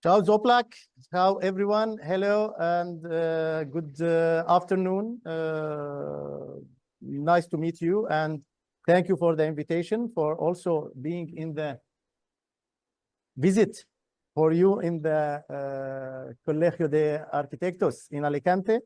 Ciao Zoplak, how everyone, hello and good afternoon. Nice to meet you and thank you for the invitation, for also being in the visit for you in the Colegio de Arquitectos in Alicante.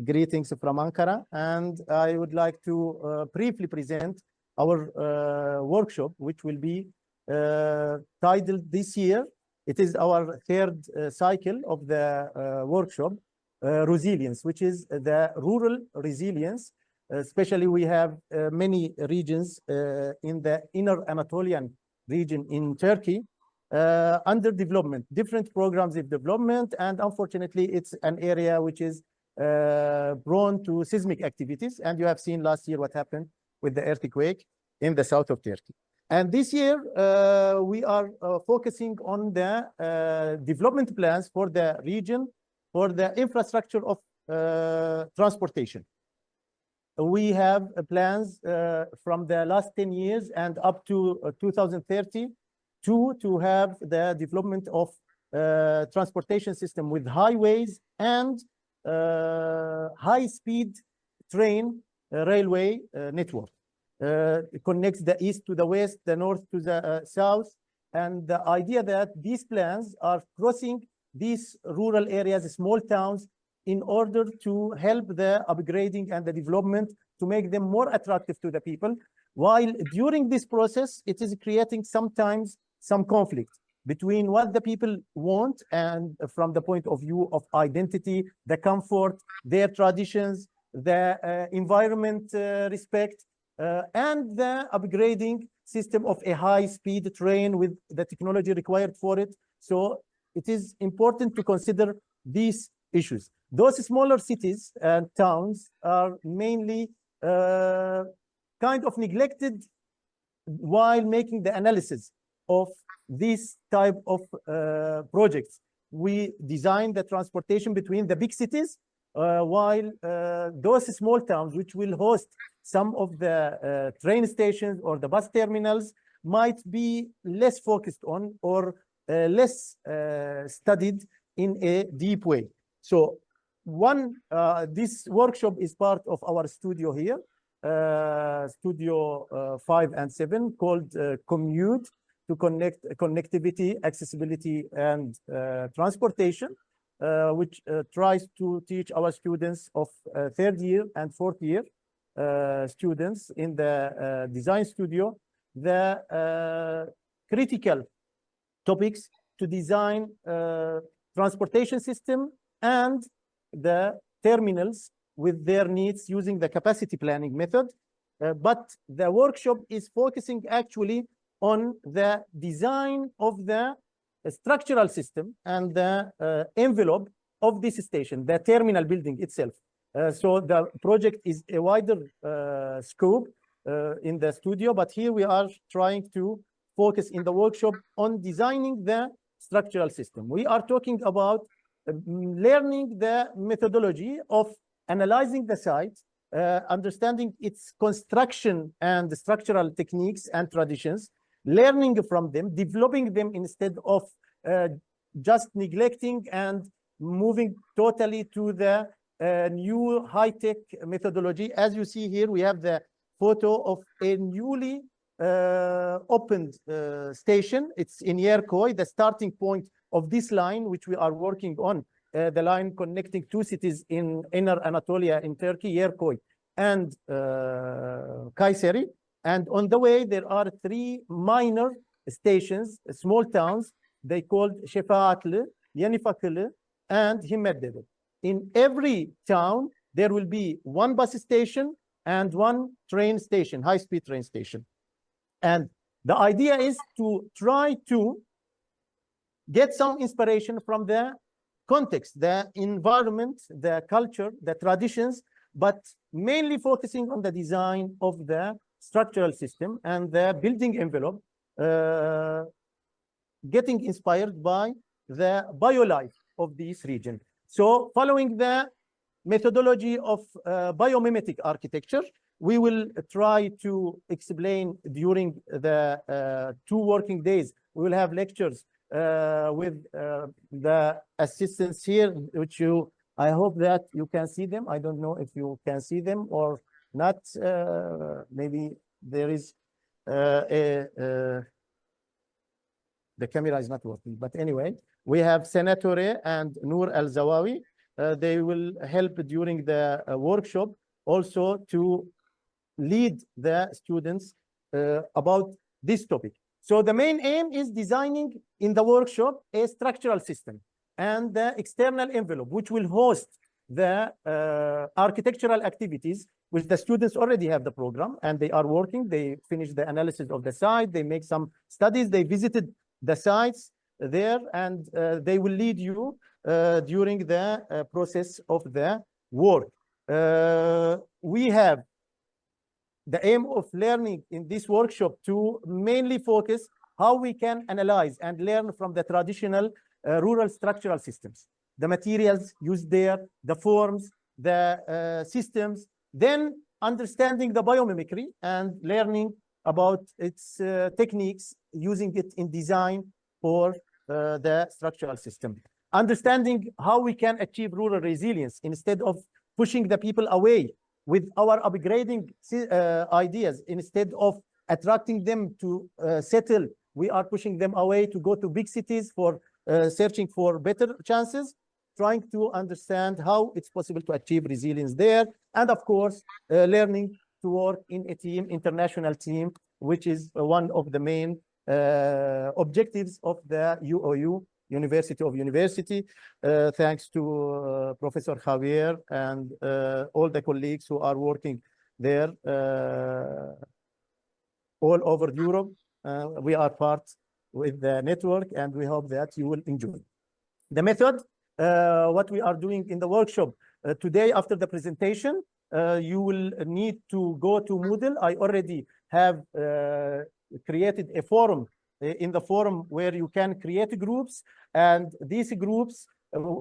Greetings from Ankara, and I would like to briefly present our workshop, which will be titled this year. It is our third cycle of the workshop, resilience, which is the rural resilience. Especially, we have many regions in the inner Anatolian region in Turkey under development, different programs of development, and unfortunately, it's an area which is prone to seismic activities. And you have seen last year what happened with the earthquake in the south of Turkey. And this year, we are focusing on the development plans for the region, for the infrastructure of transportation. We have plans from the last 10 years and up to 2030 to have the development of transportation system with highways and high-speed train railway network. It connects the east to the west, the north to the south, and the idea that these plans are crossing these rural areas, small towns, in order to help the upgrading and the development to make them more attractive to the people, while during this process, it is creating sometimes some conflict between what the people want and from the point of view of identity, the comfort, their traditions, the environment respect, and the upgrading system of a high-speed train with the technology required for it. So it is important to consider these issues. Those smaller cities and towns are mainly kind of neglected while making the analysis of this type of projects. We design the transportation between the big cities, while those small towns, which will host some of the train stations or the bus terminals, might be less focused on or less studied in a deep way. So this workshop is part of our studio here, Studio 5 and 7, called Commute, to connect connectivity, accessibility, and transportation, which tries to teach our students of third year and fourth year students in the design studio the critical topics to design transportation system and the terminals with their needs using the capacity planning method. But the workshop is focusing actually on the design of the structural system and the envelope of this station, the terminal building itself. So the project is a wider scope in the studio, but here we are trying to focus in the workshop on designing the structural system. We are talking about learning the methodology of analyzing the site, understanding its construction and the structural techniques and traditions, learning from them, developing them instead of just neglecting and moving totally to the new high-tech methodology. As you see here, we have the photo of a newly opened station. It's in Yerkoy, the starting point of this line, which we are working on, the line connecting two cities in inner Anatolia in Turkey, Yerkoy and Kayseri. And on the way, there are three minor stations, small towns. They called Şefaatli, Yenifakılı, and Himmetdere. In every town, there will be one bus station and one train station, high-speed train station. And the idea is to try to get some inspiration from the context, the environment, the culture, the traditions, but mainly focusing on the design of the structural system and the building envelope, getting inspired by the biolife of this region. So following the methodology of biomimetic architecture, we will try to explain during the 2 working days. We will have lectures with the assistants here, which I hope that you can see them. I don't know if you can see them or not. Maybe there is the camera is not working, but anyway, we have Senatore and Noor Al-Zawawi. They will help during the workshop also to lead the students about this topic. So the main aim is designing in the workshop a structural system and the external envelope, which will host the architectural activities, which the students already have the program and they are working. They finish the analysis of the site, they make some studies, they visited the sites there, and they will lead you during the process of the work. We have the aim of learning in this workshop to mainly focus how we can analyze and learn from the traditional rural structural systems, the materials used there, the forms, the systems, then understanding the biomimicry and learning about its techniques, using it in design for the structural system. Understanding how we can achieve rural resilience instead of pushing the people away with our upgrading ideas. Instead of attracting them to settle, we are pushing them away to go to big cities for searching for better chances, trying to understand how it's possible to achieve resilience there. And of course, learning to work in a team, international team, which is one of the main objectives of the UOU, University of University. Thanks to Professor Javier and all the colleagues who are working there all over Europe. We are part with the network, and we hope that you will enjoy. The method, what we are doing in the workshop today after the presentation, you will need to go to Moodle. I already have created a forum in the forum where you can create groups, and these groups,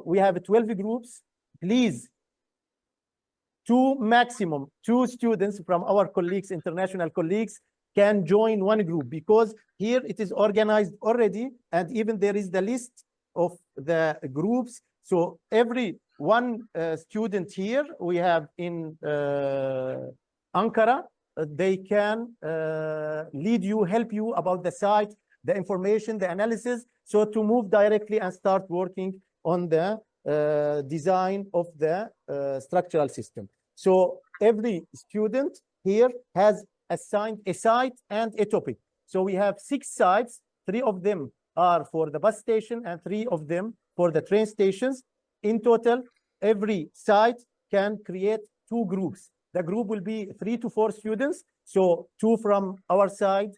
we have 12 groups. Please, maximum two students from our colleagues, international colleagues, can join one group, because here it is organized already, and even there is the list of the groups. So every one student here we have in Ankara, they can lead you, help you about the site, the information, the analysis, so to move directly and start working on the design of the structural system. So every student here has assigned a site and a topic. So we have 6 sites, 3 of them are for the bus station and 3 of them for the train stations. In total, every site can create 2 groups. The group will be 3 to 4 students, so 2 from our side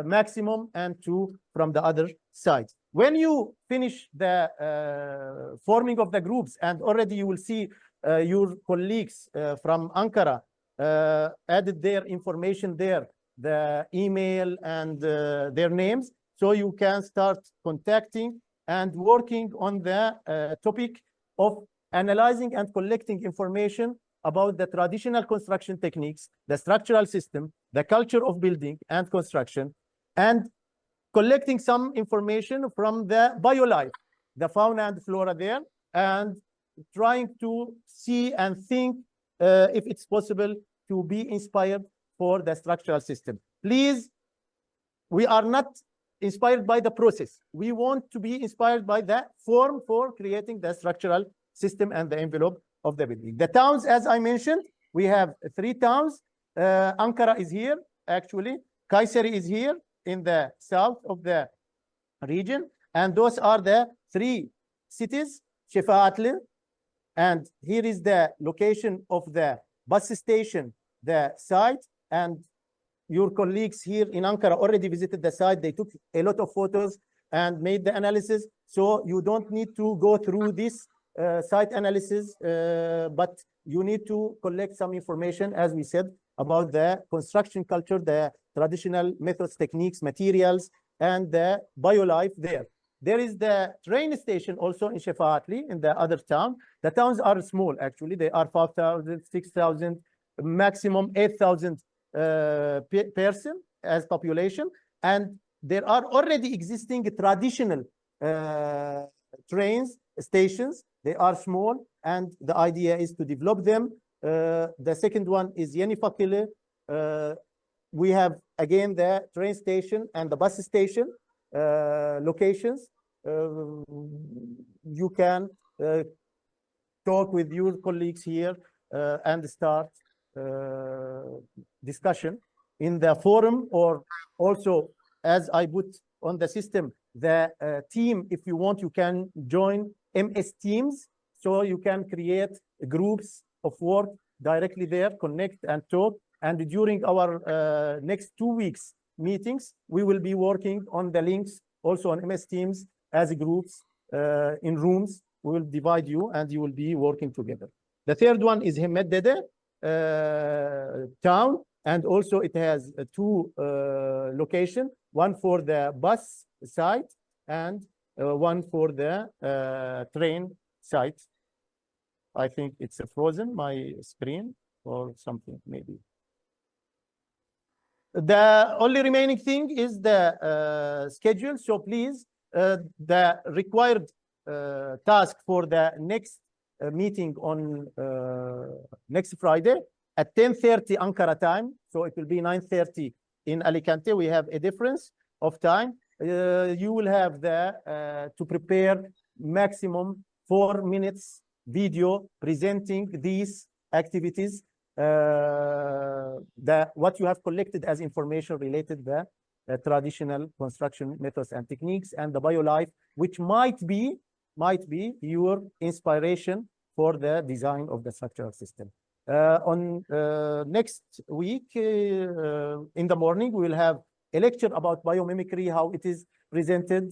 maximum and 2 from the other side. When you finish the forming of the groups, and already you will see your colleagues from Ankara added their information there, the email and their names, so you can start contacting and working on the topic of analyzing and collecting information about the traditional construction techniques, the structural system, the culture of building and construction, and collecting some information from the biolife, the fauna and flora there, and trying to see and think if it's possible to be inspired for the structural system. Please, we are not inspired by the process. We want to be inspired by the form for creating the structural system and the envelope of the building. The towns, as I mentioned, we have 3 towns. Ankara is here, actually. Kayseri is here in the south of the region. And those are the 3 cities, Şefaatli. And here is the location of the bus station, the site. And your colleagues here in Ankara already visited the site. They took a lot of photos and made the analysis. So you don't need to go through this site analysis, but you need to collect some information, as we said, about the construction culture, the traditional methods, techniques, materials, and the biolife there. There is the train station also in Şefaatli, in the other town. The towns are small, actually. They are 5,000, 6,000, maximum 8,000 person as population. And there are already existing traditional trains stations. They are small, and the idea is to develop them. The second one is Yeni Fakile. We have again the train station and the bus station locations. You can talk with your colleagues here and start discussion in the forum, or also, as I put on the system, the team, if you want, you can join MS Teams, so you can create groups of work directly there, connect and talk. And during our next 2 weeks meetings, we will be working on the links also on MS Teams as groups in rooms. We will divide you and you will be working together. The third one is Himmet Dede town, and also it has two locations, one for the bus site and one for the train site. I think it's frozen, my screen, or something maybe. The only remaining thing is the schedule. So please, the required task for the next meeting on next Friday at 10:30 Ankara time. So it will be 9:30 in Alicante. We have a difference of time. You will have the to prepare maximum 4 minutes video presenting these activities, what you have collected as information related to the traditional construction methods and techniques, and the BioLife, which might be your inspiration for the design of the structural system. On next week in the morning, we will have a lecture about biomimicry, how it is presented,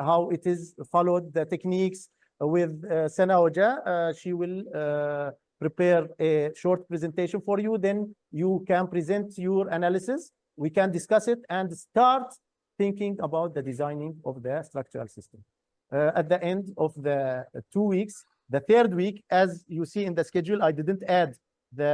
how it is followed, the techniques with Sana Hoja. She will prepare a short presentation for you. Then you can present your analysis. We can discuss it and start thinking about the designing of the structural system. At the end of the 2 weeks, the third week, as you see in the schedule, I didn't add the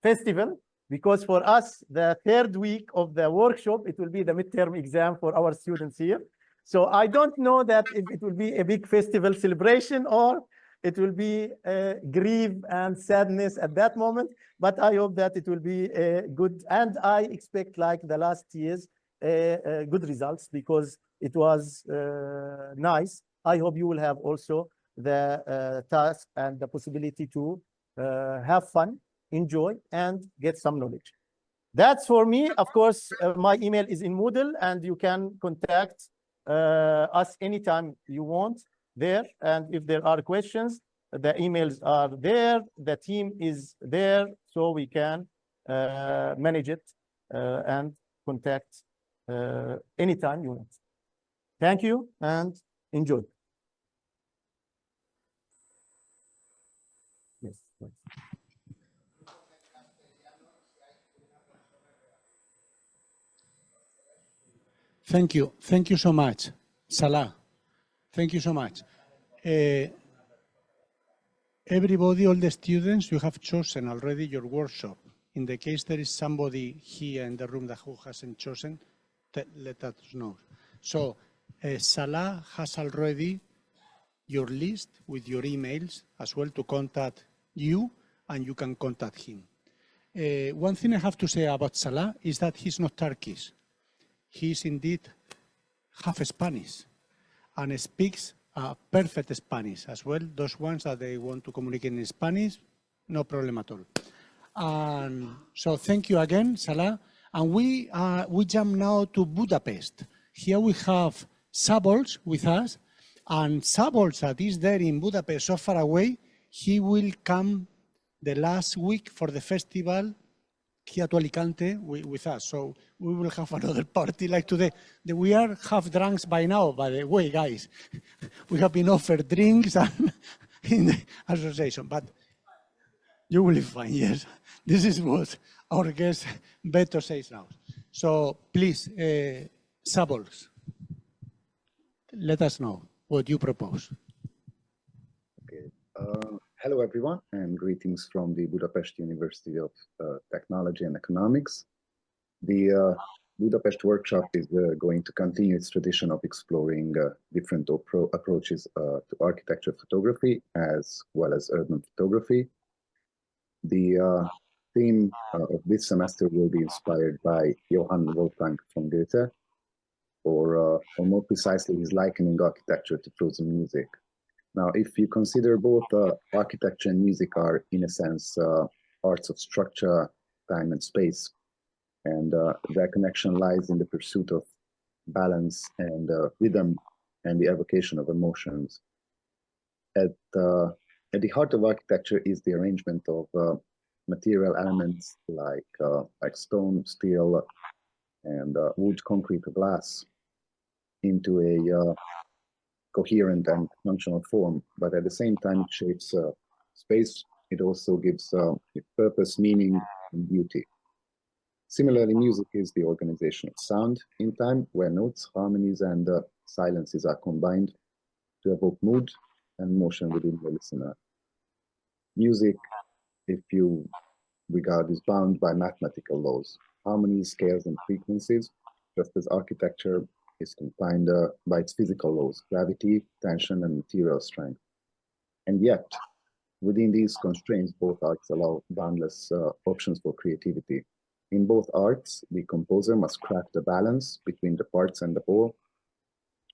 festival, because for us, the third week of the workshop, it will be the midterm exam for our students here. So I don't know that if it will be a big festival celebration or it will be grief and sadness at that moment, but I hope that it will be good. And I expect, like the last years, good results, because it was nice. I hope you will have also the task and the possibility to have fun, enjoy, and get some knowledge. That's for me. Of course, my email is in Moodle, and you can contact us anytime you want there. And if there are questions, the emails are there, the team is there, so we can manage it and contact anytime you want. Thank you and enjoy. Yes. Thank you. Thank you so much, Salah. Thank you so much. Everybody, all the students, you have chosen already your workshop. In the case there is somebody here in the room that who hasn't chosen, let us know. So Salah has already your list with your emails as well to contact you, and you can contact him. One thing I have to say about Salah is that he's not Turkish. He's indeed half Spanish and speaks perfect Spanish as well. Those ones that they want to communicate in Spanish, no problem at all. And so thank you again, Salah. And we jump now to Budapest. Here we have Szabolcs with us. And Szabolcs, that is there in Budapest, so far away, he will come the last week for the festival here to Alicante with us. So we will have another party like today. We are half drunks by now, by the way, guys. We have been offered drinks and in the association, but you will be fine, yes. This is what our guest Beto says now. So please, Szabolcs, let us know what you propose. Okay. Hello, everyone, and greetings from the Budapest University of Technology and Economics. The Budapest workshop is going to continue its tradition of exploring different approaches to architecture photography as well as urban photography. The theme of this semester will be inspired by Johann Wolfgang von Goethe, or more precisely, his likening architecture to frozen music. Now, if you consider both architecture and music are, in a sense, arts of structure, time, and space, and their connection lies in the pursuit of balance and rhythm and the evocation of emotions. At the heart of architecture is the arrangement of material elements like stone, steel, and wood, concrete, or glass into a coherent and functional form, but at the same time it shapes space. It also gives it purpose, meaning, and beauty. Similarly, music is the organization of sound in time, where notes, harmonies, and silences are combined to evoke mood and motion within the listener. Music, if you regard, is bound by mathematical laws, harmonies, scales, and frequencies, just as architecture is confined by its physical laws, gravity, tension, and material strength. And yet, within these constraints, both arts allow boundless options for creativity. In both arts, the composer must craft a balance between the parts and the whole.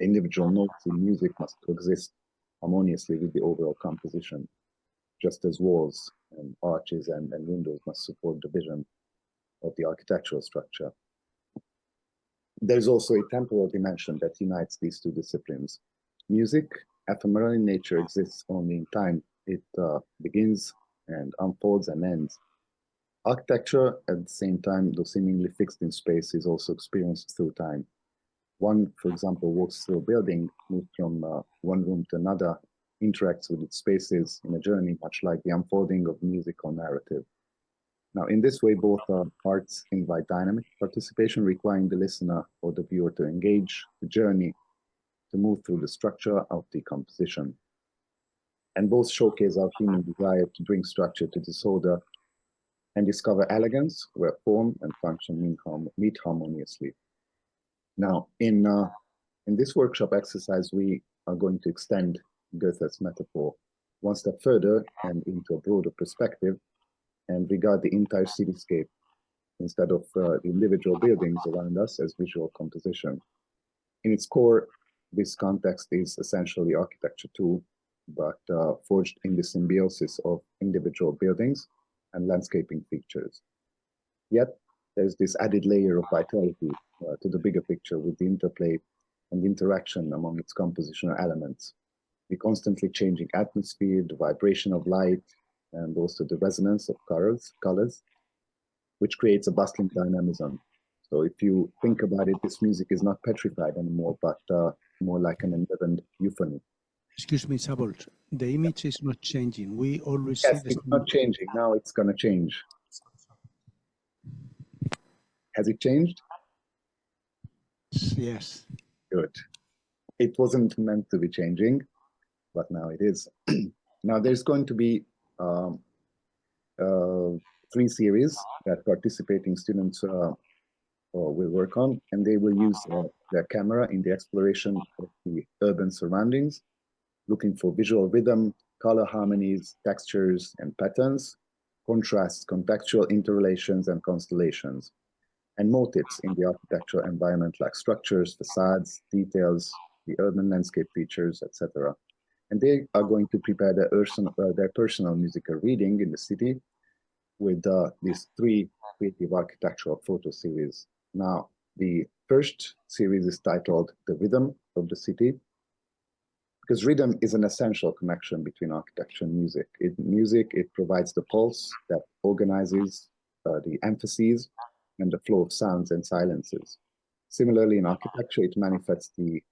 Individual notes in music must coexist harmoniously with the overall composition, just as walls and arches and windows must support the vision of the architectural structure. There's also a temporal dimension that unites these two disciplines. Music, ephemeral in nature, exists only in time. It begins and unfolds and ends. Architecture, at the same time, though seemingly fixed in space, is also experienced through time. One, for example, walks through a building, moves from one room to another, interacts with its spaces in a journey, much like the unfolding of musical narrative. Now, in this way, both arts invite dynamic participation, requiring the listener or the viewer to engage the journey, to move through the structure of the composition. And both showcase our human desire to bring structure to disorder and discover elegance where form and function meet harmoniously. Now, in this workshop exercise, we are going to extend Goethe's metaphor one step further and into a broader perspective, and regard the entire cityscape instead of the individual buildings around us as visual composition. In its core, this context is essentially architecture too, but forged in the symbiosis of individual buildings and landscaping features. Yet, there's this added layer of vitality to the bigger picture with the interplay and interaction among its compositional elements, the constantly changing atmosphere, the vibration of light, and also the resonance of colors, which creates a bustling dynamism. So if you think about it, this music is not petrified anymore, but more like an enlivened euphony. Excuse me, Sabolt, the image is not changing. We always see Yes, the it's not changing. Now it's going to change. Has it changed? Yes. Good. It wasn't meant to be changing, but now it is. Now there's going to be 3 series that participating students will work on, and they will use their camera in the exploration of the urban surroundings, looking for visual rhythm, color harmonies, textures, and patterns, contrasts, contextual interrelations, and constellations, and motifs in the architectural environment like structures, facades, details, the urban landscape features, etc. And they are going to prepare their personal musical reading in the city with these 3 creative architectural photo series. Now, the first series is titled The Rhythm of the City, because rhythm is an essential connection between architecture and music. In music, it provides the pulse that organizes the emphases and the flow of sounds and silences. Similarly, in architecture, it manifests the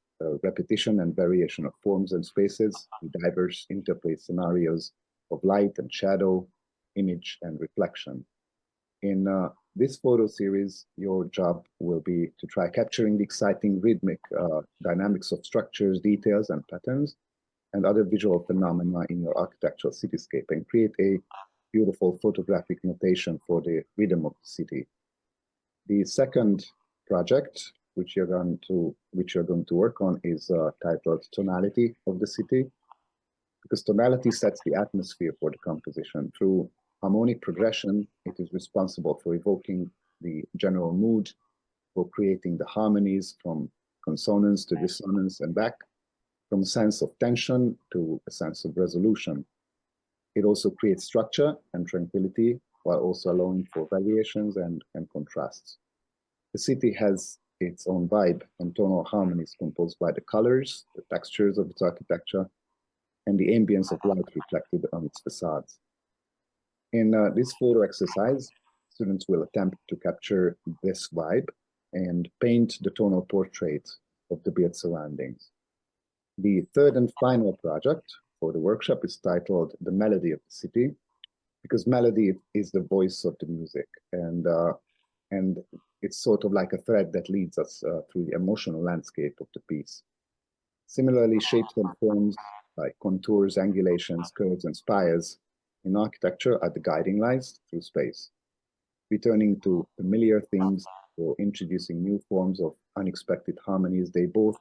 repetition and variation of forms and spaces, the diverse interplay scenarios of light and shadow, image and reflection. In this photo series, your job will be to try capturing the exciting rhythmic dynamics of structures, details, and patterns, and other visual phenomena in your architectural cityscape, and create a beautiful photographic notation for the rhythm of the city. The second project which you're going to work on is titled Tonality of the City, because tonality sets the atmosphere for the composition. Through harmonic progression, it is responsible for evoking the general mood, for creating the harmonies from consonance to dissonance and back, from a sense of tension to a sense of resolution. It also creates structure and tranquility while also allowing for variations and contrasts. The city has its own vibe and tonal harmonies composed by the colors, the textures of its architecture, and the ambience of light reflected on its facades. In this photo exercise, students will attempt to capture this vibe and paint the tonal portrait of the built surroundings. The third and final project for the workshop is titled The Melody of the City, because melody is the voice of the music, and it's sort of like a thread that leads us through the emotional landscape of the piece. Similarly, shapes and forms like contours, angulations, curves, and spires in architecture are the guiding lights through space. Returning to familiar themes or introducing new forms of unexpected harmonies, they both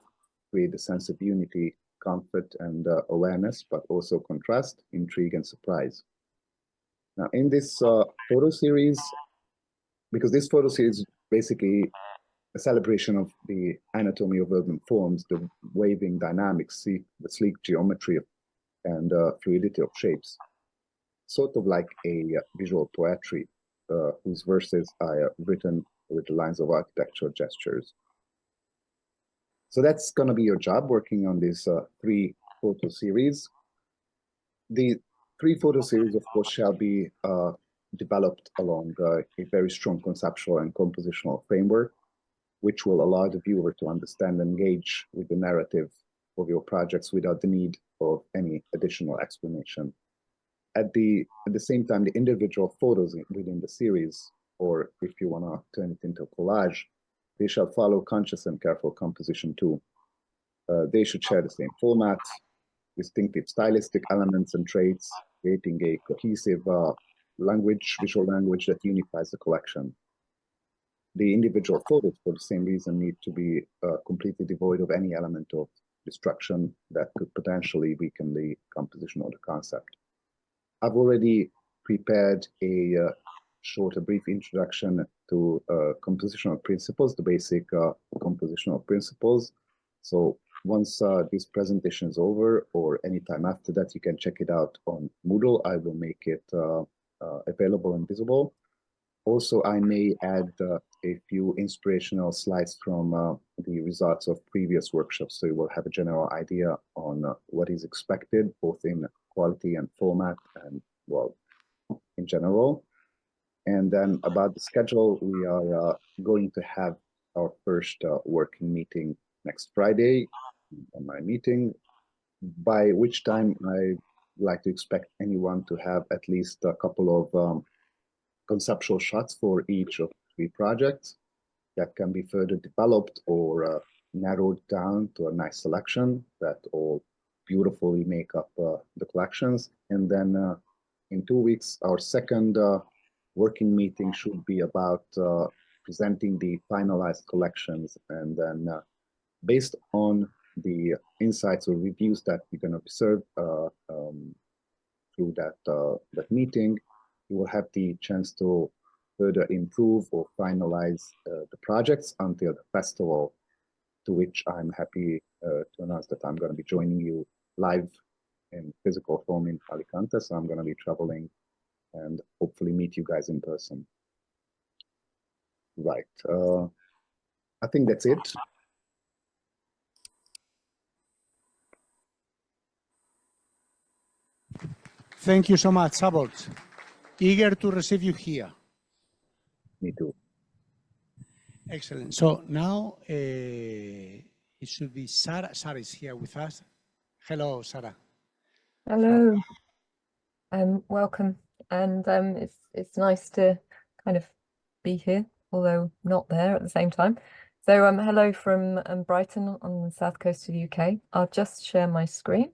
create a sense of unity, comfort, and awareness, but also contrast, intrigue, and surprise. Now, in this photo series, because this photo series is basically a celebration of the anatomy of urban forms, the waving dynamics, the sleek geometry and fluidity of shapes, sort of like a visual poetry whose verses are written with the lines of architectural gestures. So that's going to be your job, working on this 3 photo series. The 3 photo series, of course, shall be developed along a very strong conceptual and compositional framework, which will allow the viewer to understand and engage with the narrative of your projects without the need of any additional explanation. At the same time, the individual photos within the series, or if you want to turn it into a collage, they shall follow conscious and careful composition too. They should share the same format, distinctive stylistic elements and traits, creating a cohesive visual language that unifies the collection. The individual photos, for the same reason, need to be completely devoid of any element of destruction that could potentially weaken the composition or the concept. I've already prepared a brief introduction to compositional principles, the basic compositional principles. So once this presentation is over, or anytime after that, you can check it out on Moodle. I will make it available and visible. Also, I may add a few inspirational slides from the results of previous workshops, so you will have a general idea on what is expected, both in quality and format, and well, in general. And then about the schedule, we are going to have our first working meeting next Friday, on my meeting, by which time I like to expect anyone to have at least a couple of conceptual shots for each of 3 projects that can be further developed or narrowed down to a nice selection that all beautifully make up the collections. And then in 2 weeks, our second working meeting should be about presenting the finalized collections. And then based on the insights or reviews that we're going to observe through that meeting, you will have the chance to further improve or finalize the projects until the festival, to which I'm happy to announce that I'm going to be joining you live in physical form in Alicante. So I'm going to be traveling and hopefully meet you guys in person. Right. I think that's it. Thank you so much, Szabolcs. Eager to receive you here. Me too. Excellent. So now it should be Sarah. Sarah is here with us. Hello, Sarah. Hello. Welcome. And it's nice to kind of be here, although not there at the same time. So hello from Brighton on the south coast of the UK. I'll just share my screen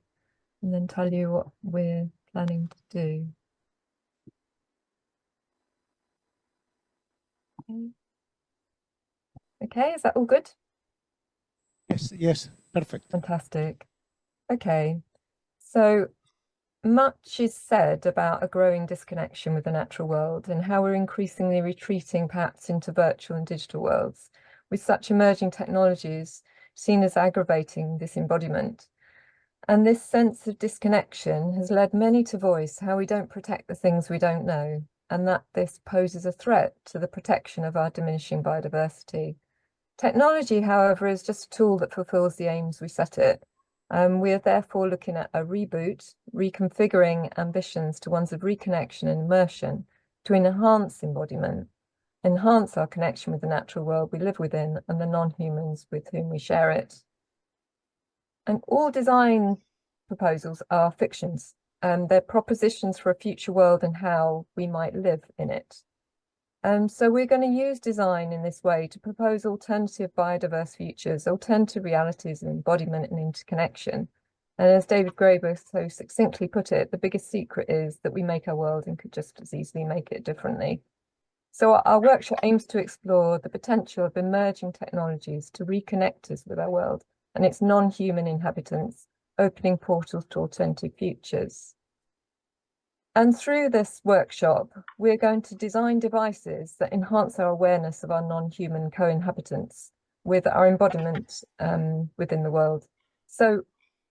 and then tell you what we're planning to do. Okay. Okay, is that all good? Yes, yes, perfect. Fantastic. Okay, so much is said about a growing disconnection with the natural world and how we're increasingly retreating perhaps into virtual and digital worlds, with such emerging technologies seen as aggravating this embodiment. And this sense of disconnection has led many to voice how we don't protect the things we don't know, and that this poses a threat to the protection of our diminishing biodiversity. Technology, however, is just a tool that fulfills the aims we set it. We are therefore looking at a reboot, reconfiguring ambitions to ones of reconnection and immersion to enhance embodiment, enhance our connection with the natural world we live within and the non-humans with whom we share it. And all design proposals are fictions. They're propositions for a future world and how we might live in it. So we're going to use design in this way to propose alternative biodiverse futures, alternative realities of embodiment and interconnection. And as David Graeber so succinctly put it, the biggest secret is that we make our world and could just as easily make it differently. So our workshop aims to explore the potential of emerging technologies to reconnect us with our world and its non-human inhabitants, opening portals to alternative futures. And through this workshop, we're going to design devices that enhance our awareness of our non-human co-inhabitants with our embodiment within the world. So,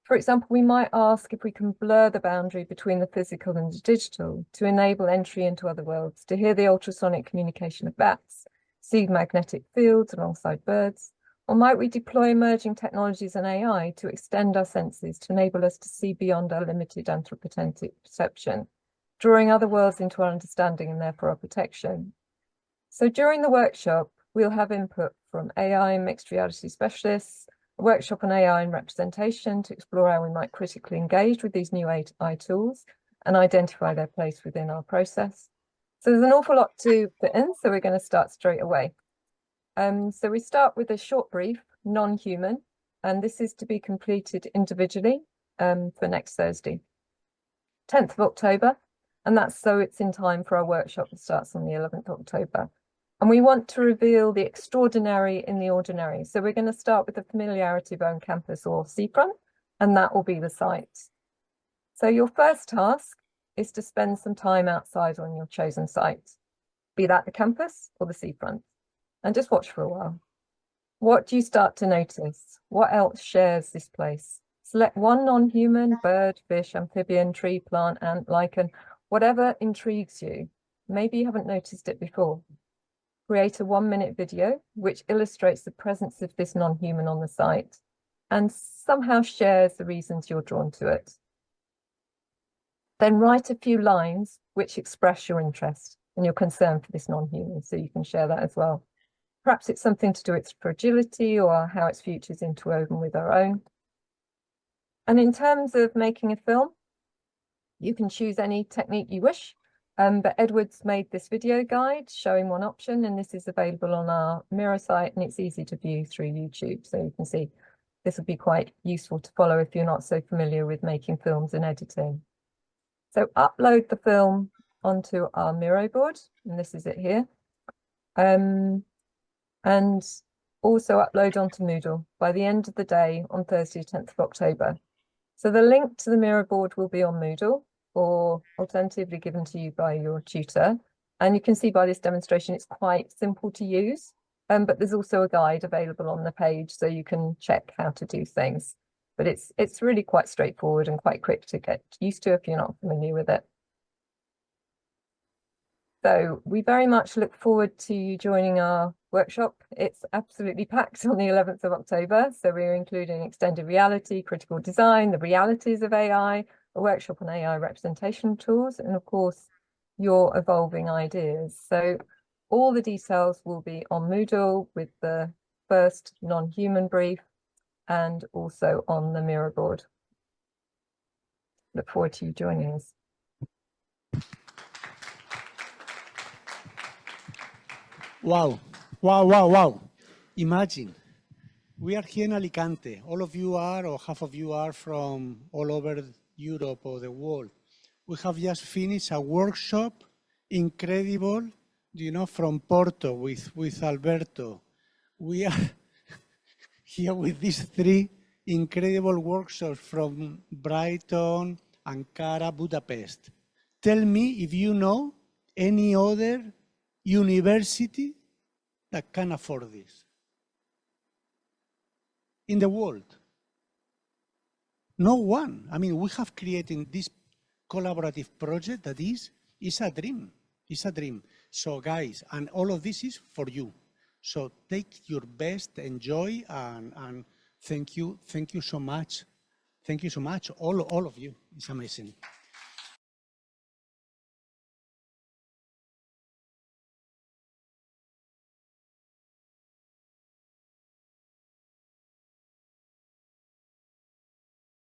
for example, we might ask if we can blur the boundary between the physical and the digital to enable entry into other worlds, to hear the ultrasonic communication of bats, see magnetic fields alongside birds, or might we deploy emerging technologies and AI to extend our senses to enable us to see beyond our limited anthropocentric perception, drawing other worlds into our understanding and therefore our protection. So during the workshop, we'll have input from AI and mixed reality specialists, a workshop on AI and representation to explore how we might critically engage with these new AI tools and identify their place within our process. So there's an awful lot to fit in, so we're going to start straight away. So we start with a short brief, non-human, and this is to be completed individually for next Thursday, 10th of October. And that's so it's in time for our workshop that starts on the 11th of October. And we want to reveal the extraordinary in the ordinary. So we're going to start with the familiarity of own campus or seafront, and that will be the site. So your first task is to spend some time outside on your chosen site, be that the campus or the seafront, and just watch for a while. What do you start to notice? What else shares this place? Select one non-human, bird, fish, amphibian, tree, plant, ant, lichen, whatever intrigues you. Maybe you haven't noticed it before. Create a 1-minute video which illustrates the presence of this non-human on the site and somehow shares the reasons you're drawn to it. Then write a few lines which express your interest and your concern for this non-human, so you can share that as well. Perhaps it's something to do with its fragility or how its future is interwoven with our own. And in terms of making a film, you can choose any technique you wish, but Edward's made this video guide showing one option, and this is available on our Miro site, and it's easy to view through YouTube. So you can see this will be quite useful to follow if you're not so familiar with making films and editing. So upload the film onto our Miro board, and this is it here. And also upload onto Moodle by the end of the day on Thursday, 10th of October. So the link to the Miro board will be on Moodle, or alternatively given to you by your tutor. And you can see by this demonstration, it's quite simple to use, but there's also a guide available on the page so you can check how to do things. But it's really quite straightforward and quite quick to get used to if you're not familiar with it. So we very much look forward to you joining our workshop. It's absolutely packed on the 11th of October. So we're including extended reality, critical design, the realities of AI, a workshop on AI representation tools, and of course, your evolving ideas. So all the details will be on Moodle with the first non-human brief and also on the Miro board. Look forward to you joining us. Wow, wow, wow, wow. Imagine, we are here in Alicante. All of you are, or half of you are from all over Europe or the world. We have just finished a workshop, incredible, you know, from Porto with Alberto, we are here with these 3 incredible workshops from Brighton, Ankara, Budapest. Tell me if you know any other university that can afford this in the world. No one. I mean, we have created this collaborative project that is a dream. It's a dream. So guys, and all of this is for you. So take your best, enjoy, and thank you so much. Thank you so much, all of you. It's amazing.